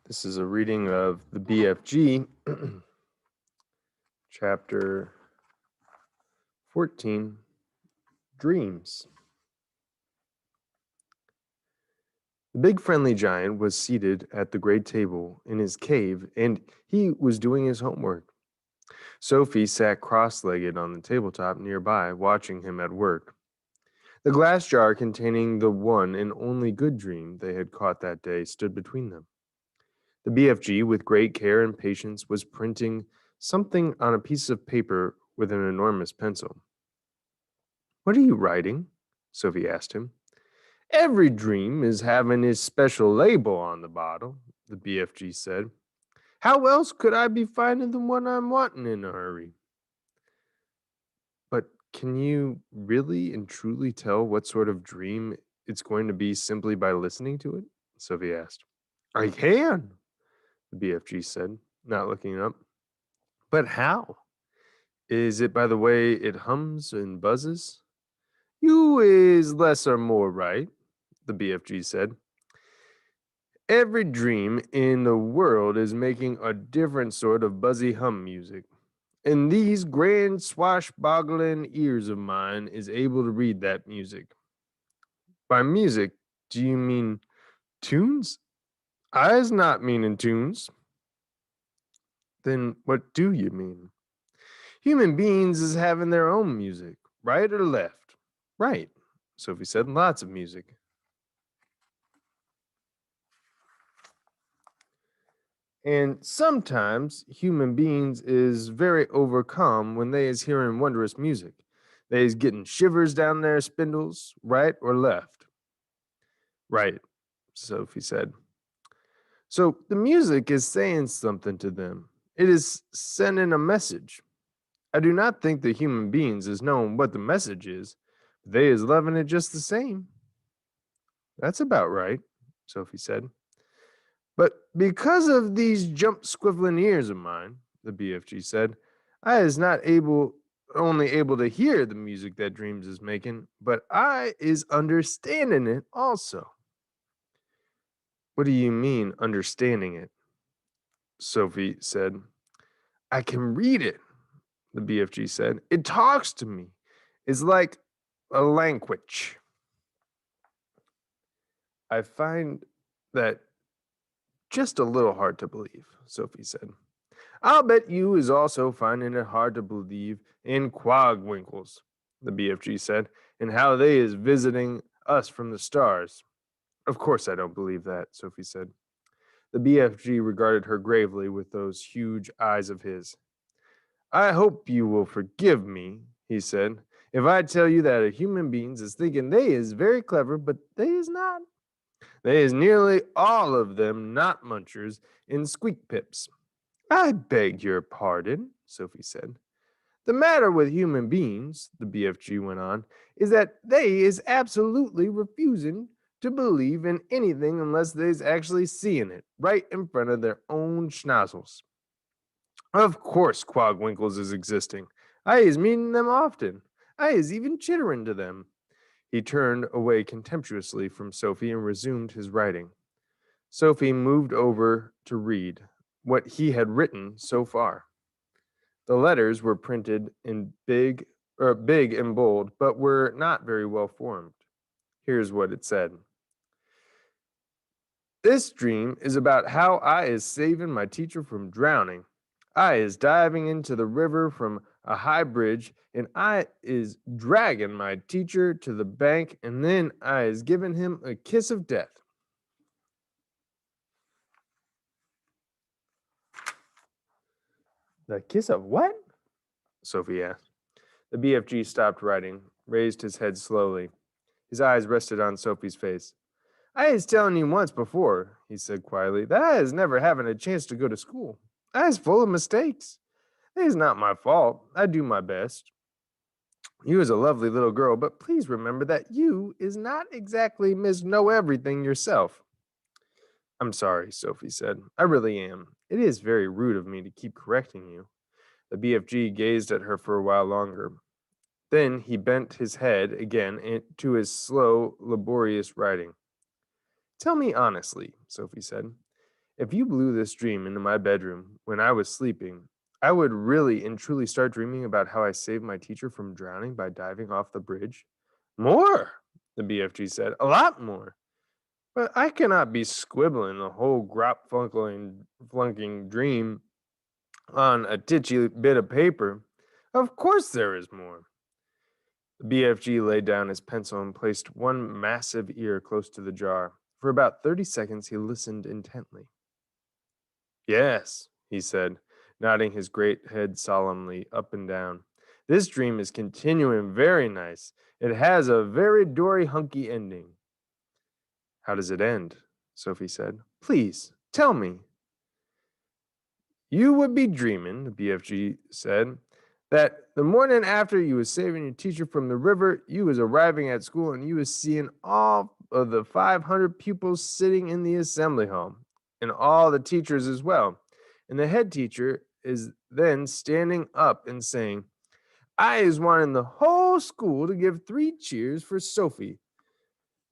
This is a reading of the BFG Chapter 14, Dreams. The big friendly giant was seated at the great table in his cave, and he was doing his homework. Sophie sat cross-legged on the tabletop nearby, watching him at work. The glass jar containing the one and only good dream they had caught that day stood between them. The BFG, with great care and patience, was printing something on a piece of paper with an enormous pencil. "What are you writing?" Sophie asked him. "Every dream is having its special label on the bottle," the BFG said. "How else could I be finding the one I'm wanting in a hurry?" "But can you really and truly tell what sort of dream it's going to be simply by listening to it?" Sophie asked. "I can," the BFG said, not looking up. "But how? Is it by the way it hums and buzzes?" "You is less or more right," the BFG said. "Every dream in the world is making a different sort of buzzy hum music. And these grand swashbuckling ears of mine is able to read that music." "By music, do you mean tunes?" "I's not meaning tunes." "Then what do you mean?" "Human beings is having their own music, right or left?" "Right," Sophie said, "lots of music." "And sometimes human beings is very overcome when they is hearing wondrous music. They is getting shivers down their spindles, right or left?" "Right," Sophie said. "So the music is saying something to them. It is sending a message. I do not think the human beings is knowing what the message is, but they is loving it just the same." "That's about right," Sophie said. "But because of these jump squiffling ears of mine," the BFG said, "I is not only able to hear the music that dreams is making, but I is understanding it also." "What do you mean understanding it?" Sophie said. "I can read it," the BFG said. "It talks to me. It's like a language." "I find that just a little hard to believe," Sophie said. "I'll bet you is also finding it hard to believe in quagwinkles," the BFG said, "and how they is visiting us from the stars." "Of course I don't believe that," Sophie said. The BFG regarded her gravely with those huge eyes of his. "I hope you will forgive me," he said, "if I tell you that a human beings is thinking they is very clever, but they is not. They is nearly all of them not munchers and squeak pips." "I beg your pardon," Sophie said. "The matter with human beings," the BFG went on, "is that they is absolutely refusing to believe in anything unless they's actually seeing it right in front of their own schnozzles. Of course Quagwinkles is existing. I is meeting them often. I is even chittering to them." He turned away contemptuously from Sophie and resumed his writing. Sophie moved over to read what he had written so far. The letters were printed in big and bold, but were not very well formed. Here's what it said. "This dream is about how I is saving my teacher from drowning. I is diving into the river from a high bridge, and I is dragging my teacher to the bank, and then I is giving him a kiss of death." "The kiss of what?" Sophie asked. The BFG stopped writing, raised his head slowly. His eyes rested on Sophie's face. "I was telling you once before," he said quietly, "that I is never having a chance to go to school. I is full of mistakes. It is not my fault. I do my best. You is a lovely little girl, but please remember that you is not exactly Miss Know Everything yourself." "I'm sorry," Sophie said. "I really am. It is very rude of me to keep correcting you." The BFG gazed at her for a while longer. Then he bent his head again to his slow, laborious writing. "Tell me honestly," Sophie said. If you blew this dream into my bedroom when I was sleeping, I would really and truly start dreaming about how I saved my teacher from drowning by diving off the bridge. More, the BFG said, a lot more. But I cannot be squibbling the whole flunking dream on a titchy bit of paper. Of course there is more. The BFG laid down his pencil and placed one massive ear close to the jar. For about 30 seconds, he listened intently. Yes, he said, nodding his great head solemnly up and down. This dream is continuing very nice. It has a very dory hunky ending. How does it end? Sophie said. Please, tell me. You would be dreaming, the BFG said, that the morning after you was saving your teacher from the river, you was arriving at school and you was seeing all of the 500 pupils sitting in the assembly hall and all the teachers as well. And the head teacher is then standing up and saying, I is wanting the whole school to give 3 cheers for Sophie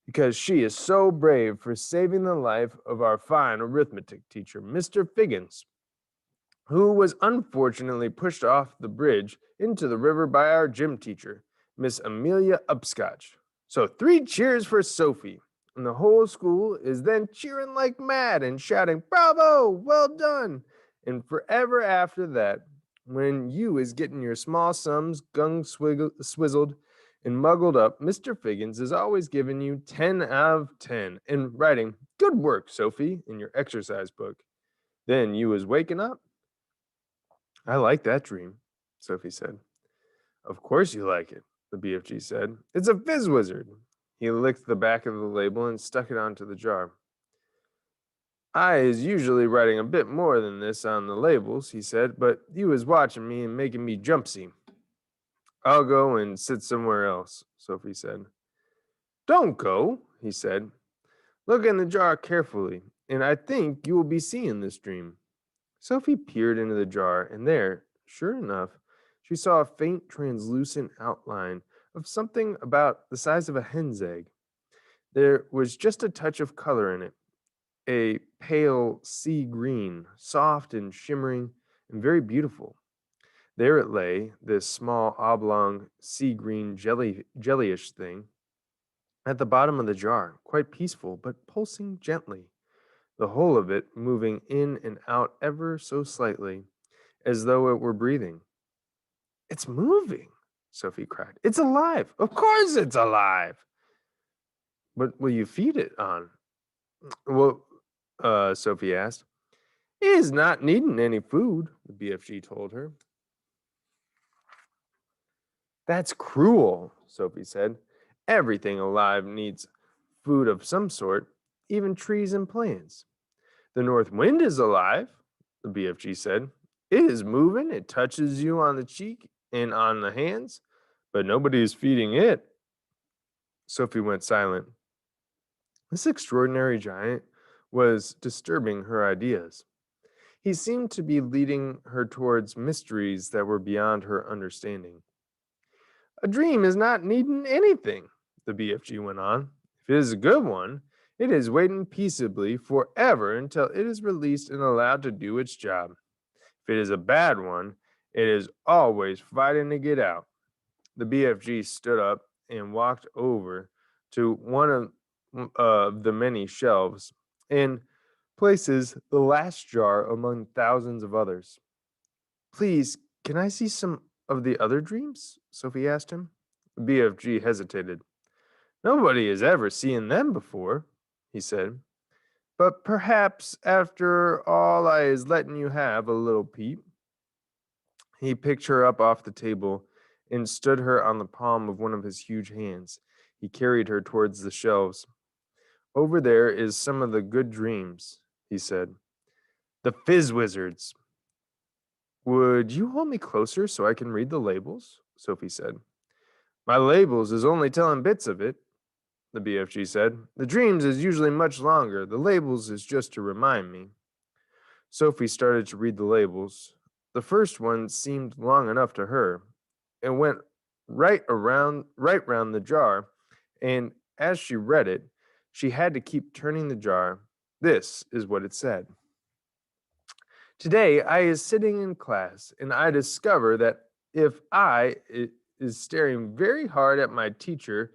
because she is so brave for saving the life of our fine arithmetic teacher, Mr. Figgins, who was unfortunately pushed off the bridge into the river by our gym teacher, Miss Amelia Upscotch. So 3 cheers for Sophie. And the whole school is then cheering like mad and shouting, Bravo, well done. And forever after that, when you is getting your small sums swizzled and muggled up, Mr. Figgins is always giving you 10 out of 10 and writing, Good work, Sophie, in your exercise book. Then you is waking up. I like that dream, Sophie said. Of course you like it, the BFG said. It's a fizz wizard. He licked the back of the label and stuck it onto the jar. I is usually writing a bit more than this on the labels, he said, but you was watching me and making me jumpsy. I'll go and sit somewhere else, Sophie said. Don't go, he said. Look in the jar carefully, and I think you will be seeing this dream. Sophie peered into the jar, and there, sure enough, she saw a faint translucent outline of something about the size of a hen's egg. There was just a touch of color in it, a pale sea green, soft and shimmering and very beautiful. There it lay, this small oblong sea green jellyish thing, at the bottom of the jar, quite peaceful but pulsing gently, the whole of it moving in and out ever so slightly, as though it were breathing. It's moving, Sophie cried. It's alive. Of course it's alive. What will you feed it on? Well, Sophie asked. It is not needing any food, the BFG told her. That's cruel, Sophie said. Everything alive needs food of some sort, even trees and plants. The north wind is alive, the BFG said. It is moving, it touches you on the cheek and on the hands, but nobody is feeding it. Sophie went silent. This extraordinary giant was disturbing her ideas. He seemed to be leading her towards mysteries that were beyond her understanding. A dream is not needing anything, the BFG went on. If it is a good one, it is waiting peaceably forever until it is released and allowed to do its job. If it is a bad one, it is always fighting to get out. The BFG stood up and walked over to one of the many shelves and places the last jar among thousands of others. Please, can I see some of the other dreams? Sophie asked him. The BFG hesitated. Nobody has ever seen them before, he said. But perhaps after all I is letting you have a little peep. He picked her up off the table and stood her on the palm of one of his huge hands. He carried her towards the shelves. Over there is some of the good dreams, he said. The fizz wizards. Would you hold me closer so I can read the labels? Sophie said. My labels is only telling bits of it, the BFG said. The dreams is usually much longer. The labels is just to remind me. Sophie started to read the labels. The first one seemed long enough to her. It went right round the jar, and as she read it, she had to keep turning the jar. This is what it said. Today, I is sitting in class and I discover that if is staring very hard at my teacher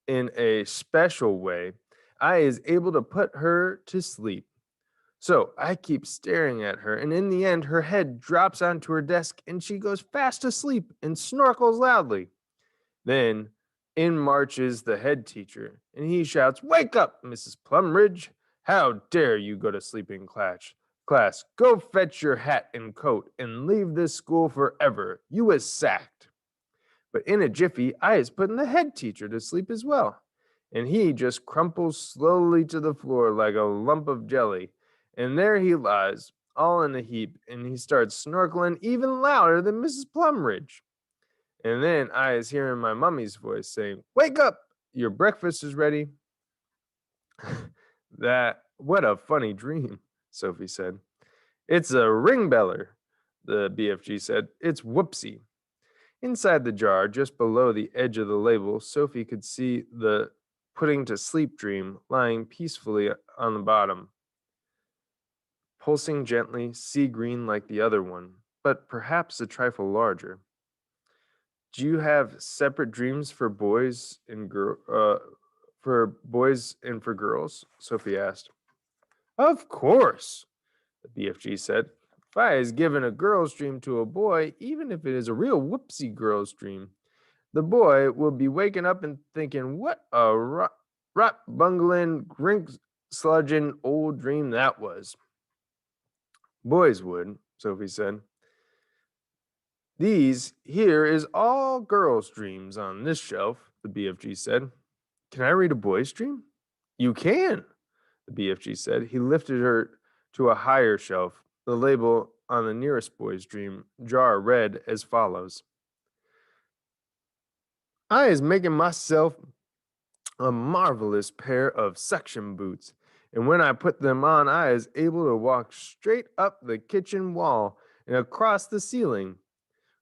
in a special way, I is able to put her to sleep. So I keep staring at her, and in the end, her head drops onto her desk and she goes fast asleep and snorkles loudly. Then in marches the head teacher, and he shouts, "Wake up, Mrs. Plumridge! How dare you go to sleep in class? Class, go fetch your hat and coat and leave this school forever. You is sacked." But in a jiffy, I is putting the head teacher to sleep as well. And he just crumples slowly to the floor like a lump of jelly. And there he lies, all in a heap, and he starts snorkeling even louder than Mrs. Plumridge. And then I is hearing my mummy's voice saying, "Wake up! Your breakfast is ready." What a funny dream, Sophie said. "It's a ring beller," the BFG said. "It's whoopsie." Inside the jar, just below the edge of the label, Sophie could see the putting to sleep dream lying peacefully on the bottom, pulsing gently, sea green like the other one, but perhaps a trifle larger. "Do you have separate dreams for boys and for girls?" Sophie asked. "Of course," the BFG said. "If I is given a girl's dream to a boy, even if it is a real whoopsie girl's dream, the boy will be waking up and thinking, what a rot bungling, grink sludging old dream that was." "Boys would," Sophie said. "These here is all girls' dreams on this shelf," the BFG said. "Can I read a boy's dream?" "You can," the BFG said. He lifted her to a higher shelf. The label on the nearest boy's dream jar read as follows: "I is making myself a marvelous pair of suction boots, and when I put them on, I is able to walk straight up the kitchen wall and across the ceiling.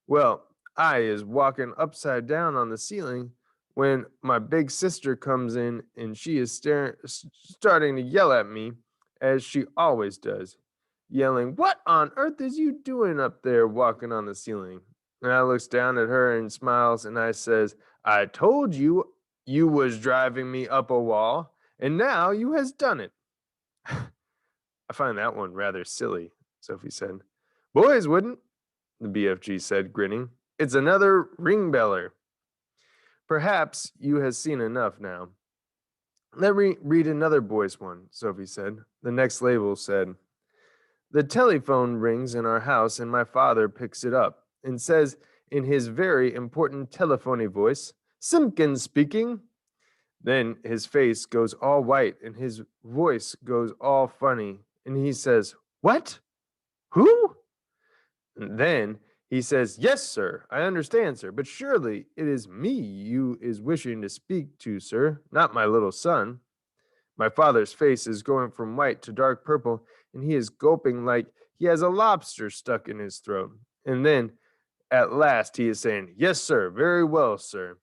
Well, I is walking upside down on the ceiling when my big sister comes in and she is starting to yell at me as she always does, yelling, 'What on earth is you doing up there walking on the ceiling?' And I looks down at her and smiles and I says, 'I told you you was driving me up a wall, and now you has done it.'" "I find that one rather silly," Sophie said. "Boys wouldn't," the BFG said, grinning. "It's another ring beller. Perhaps you has seen enough now. Let me read another boy's one," Sophie said. The next label said, "The telephone rings in our house and my father picks it up and says in his very important telephony voice, 'Simpkins speaking.' Then his face goes all white and his voice goes all funny and he says, 'What? Who?' And then he says, 'Yes, sir, I understand, sir, but surely it is me you is wishing to speak to, sir, not my little son.' My father's face is going from white to dark purple, and he is gulping like he has a lobster stuck in his throat. And then at last he is saying, 'Yes, sir, very well, sir.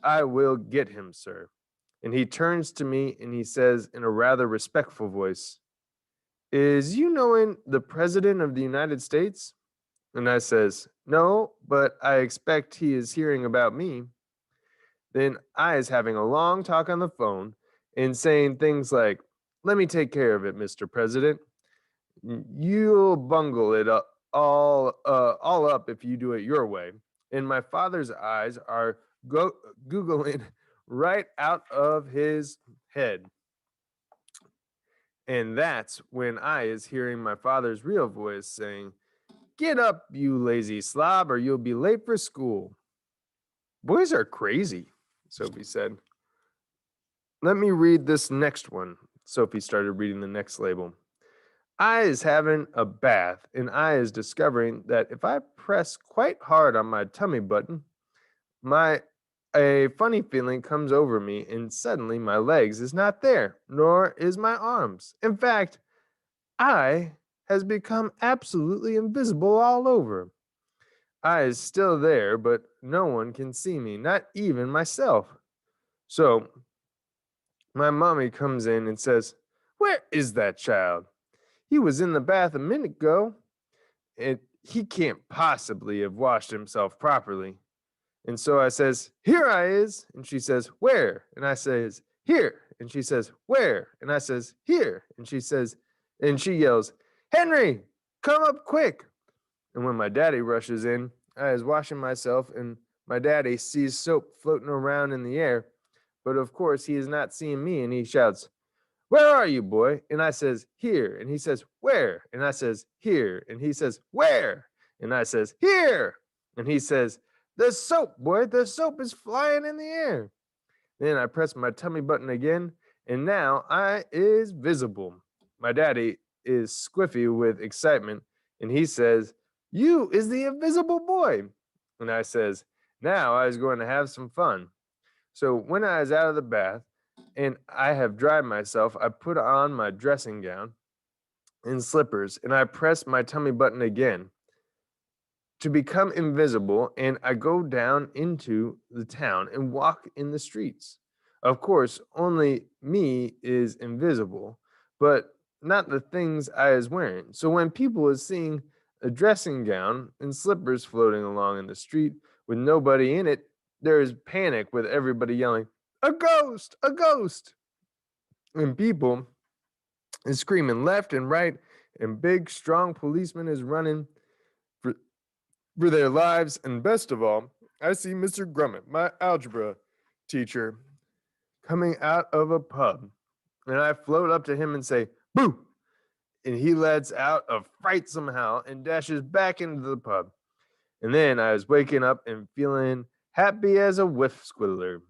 I will get him, sir.' And he turns to me and he says in a rather respectful voice, 'Is you knowing the President of the United States?' And I says, 'No, but I expect he is hearing about me.' Then I is having a long talk on the phone and saying things like, 'Let me take care of it, Mr. President. You'll bungle it all up if you do it your way.' And my father's eyes are googling right out of his head. And that's when I is hearing my father's real voice saying, 'Get up, you lazy slob, or you'll be late for school.' Boys are crazy," Sophie said. "Let me read this next one." Sophie started reading the next label. "I is having a bath, and I is discovering that if I press quite hard on my tummy button, my a funny feeling comes over me, and suddenly my legs is not there, nor is my arms. In fact, I has become absolutely invisible all over. I is still there, but no one can see me, not even myself. So my mommy comes in and says, 'Where is that child? He was in the bath a minute ago. he can't possibly have washed himself properly. And so I says, "Here I is." And she says, "Where?" And I says, "Here." And she says, "Where?" And I says, "Here." And she yells, "Henry, come up quick." And when my daddy rushes in, I is washing myself, and my daddy sees soap floating around in the air. But of course, he is not seeing me, and he shouts, "Where are you, boy?" And I says, "Here." And he says, "Where?" And I says, "Here." And he says, "Where?" And I says, "Here." And he says, "The soap, boy, the soap is flying in the air." Then I press my tummy button again, and now I is visible. My daddy is squiffy with excitement, and he says, "You is the invisible boy." And I says, "Now I is going to have some fun." So when I was out of the bath and I have dried myself, I put on my dressing gown and slippers, and I press my tummy button again to become invisible, and I go down into the town and walk in the streets. Of course, only me is invisible, but not the things I is wearing. So when people is seeing a dressing gown and slippers floating along in the street with nobody in it, there is panic with everybody yelling, "A ghost! A ghost!" And people is screaming left and right, and big, strong policeman is running for for their lives. And best of all, I see Mr. Grummett, my algebra teacher, coming out of a pub. And I float up to him and say, "Boo!" And he lets out a fright somehow and dashes back into the pub. And then I was waking up and feeling happy as a whiff squiddler.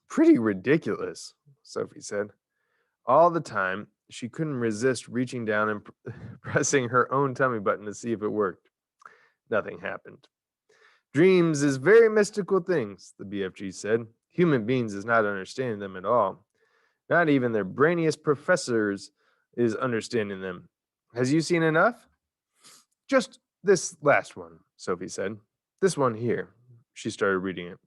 "Pretty ridiculous," Sophie said. All the time, she couldn't resist reaching down and pressing her own tummy button to see if it worked. Nothing happened. "Dreams is very mystical things," the BFG said. "Human beings is not understanding them at all. Not even their brainiest professors is understanding them. Has you seen enough?" "Just this last one," Sophie said. "This one here." She started reading it.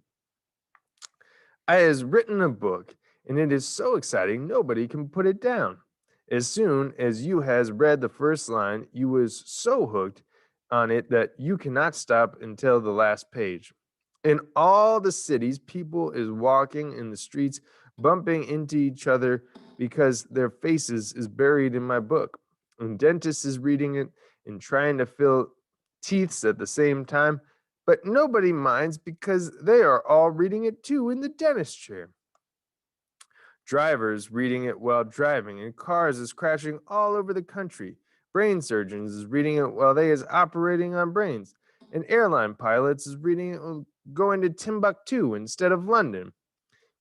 "I has written a book, and it is so exciting nobody can put it down. As soon as you has read the first line, you was so hooked on it that you cannot stop until the last page. In all the cities, people is walking in the streets, bumping into each other because their faces is buried in my book. And dentists is reading it and trying to fill teeths at the same time, but nobody minds because they are all reading it too in the dentist chair. Drivers reading it while driving, and cars is crashing all over the country. Brain surgeons is reading it while they is operating on brains, and airline pilots is reading it while going to Timbuktu instead of London.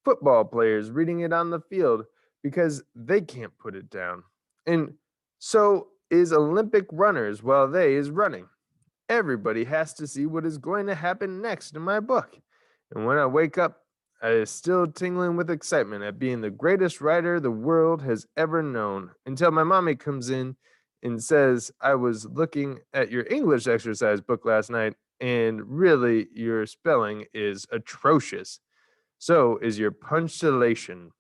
Football players reading it on the field because they can't put it down. And so is Olympic runners while they is running. Everybody has to see what is going to happen next in my book. And when I wake up, I is still tingling with excitement at being the greatest writer the world has ever known until my mommy comes in and says, "I was looking at your English exercise book last night, and really your spelling is atrocious. So is your punctuation."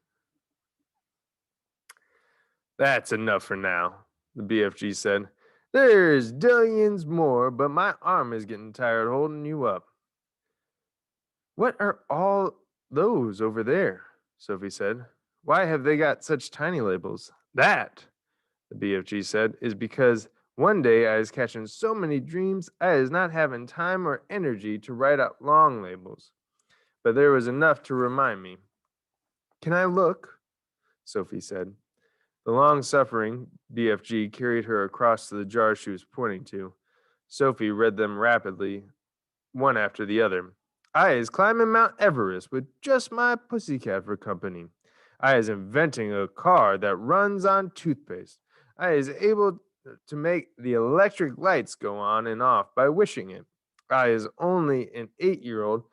"That's enough for now," the BFG said. "There's dillions more, but my arm is getting tired holding you up." "What are all those over there?" Sophie said. "Why have they got such tiny labels?" "That," the BFG said, "is because one day I was catching so many dreams I was not having time or energy to write out long labels. But there was enough to remind me." "Can I look?" Sophie said. The long suffering BFG carried her across to the jar she was pointing to. Sophie read them rapidly, one after the other. "I is climbing Mount Everest with just my pussycat for company. I is inventing a car that runs on toothpaste. I is able to make the electric lights go on and off by wishing it. I is only an 8-year-old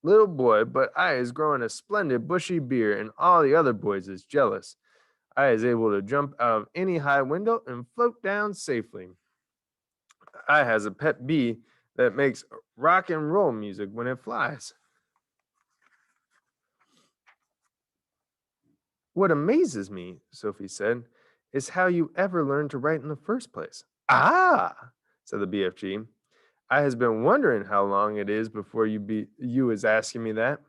little boy, but I is growing a splendid bushy beard, and all the other boys is jealous. I is able to jump out of any high window and float down safely. I has a pet bee that makes rock and roll music when it flies." "What amazes me," Sophie said, "is how you ever learned to write in the first place." "Ah!" said the BFG. I has been wondering how long it is before you is asking me that.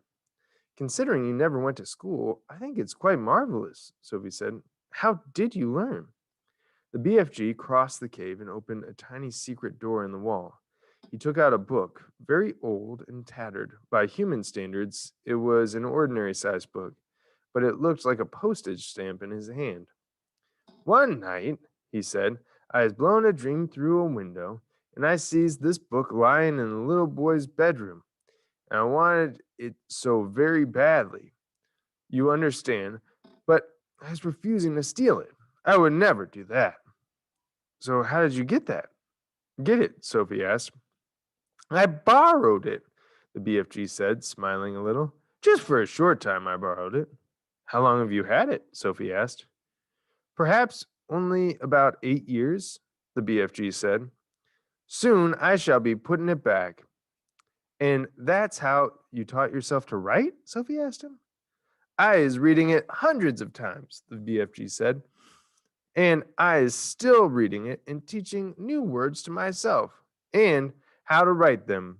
Considering you never went to school, I think it's quite marvelous, Sophie said. How did you learn? The BFG crossed the cave and opened a tiny secret door in the wall. He took out a book, very old and tattered. By human standards, it was an ordinary sized book, but it looked like a postage stamp in his hand. One night, he said, I was blowing a dream through a window, and I sees this book lying in the little boy's bedroom, and I wanted it so very badly. You understand, but I was refusing to steal it. I would never do that. So how did you get that? Get it? Sophie asked. I borrowed it, the BFG said, smiling a little. Just for a short time I borrowed it. How long have you had it? Sophie asked. Perhaps only about 8 years, the BFG said. Soon I shall be putting it back. And that's how you taught yourself to write? Sophie asked him. I is reading it hundreds of times, the BFG said. And I is still reading it and teaching new words to myself and how to write them.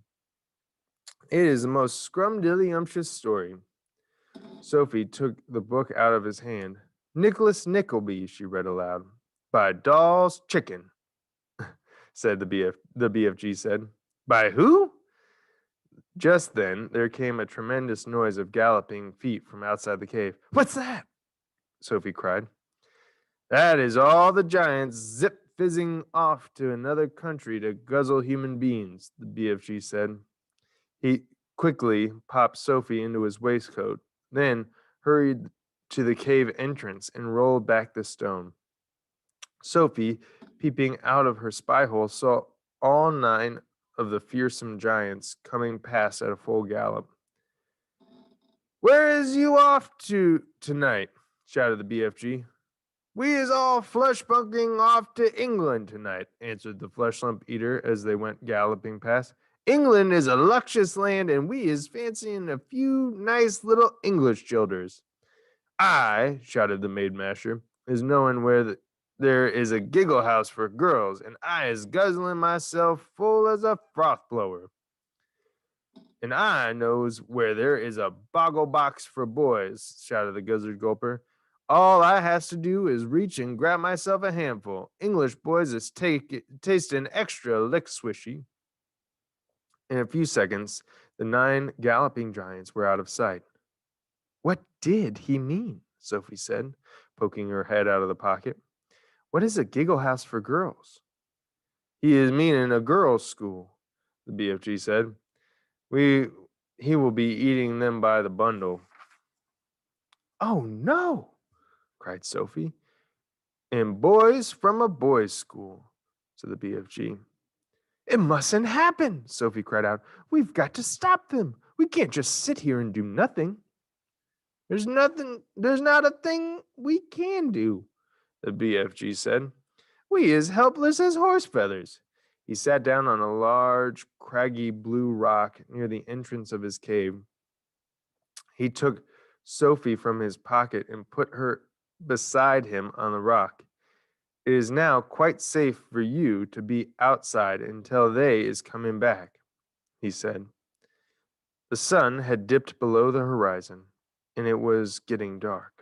It is the most scrumdiddlyumptious story. Sophie took the book out of his hand. Nicholas Nickleby, she read aloud. By Doll's Chicken, said the BFG said. By who? Just then there came a tremendous noise of galloping feet from outside the cave. What's that? Sophie cried. That is all the giants zip fizzing off to another country to guzzle human beings, the BFG said. He quickly popped Sophie into his waistcoat, then hurried to the cave entrance and rolled back the stone. Sophie, peeping out of her spy hole, saw all 9 of the fearsome giants coming past at a full gallop. Where is you off to tonight? Shouted the BFG. We is all flesh bunking off to England tonight, answered the flesh lump eater as they went galloping past. England is a luscious land, and we is fancying a few nice little English childers. I, shouted the maid masher, is knowing there is a giggle house for girls, and I is guzzling myself full as a froth blower. And I knows where there is a boggle box for boys, shouted the gizzard gulper. All I has to do is reach and grab myself a handful. English boys is tasting extra lick swishy. In a few seconds, the 9 galloping giants were out of sight. What did he mean? Sophie said, poking her head out of the pocket. What is a giggle house for girls? He is meaning a girls' school, the BFG said. He will be eating them by the bundle. Oh no, cried Sophie. And boys from a boys' school, said the BFG. It mustn't happen, Sophie cried out. We've got to stop them. We can't just sit here and do nothing. There's not a thing we can do, the BFG said. We is helpless as horse feathers. He sat down on a large, craggy blue rock near the entrance of his cave. He took Sophie from his pocket and put her beside him on the rock. It is now quite safe for you to be outside until they is coming back, he said. The sun had dipped below the horizon, and it was getting dark.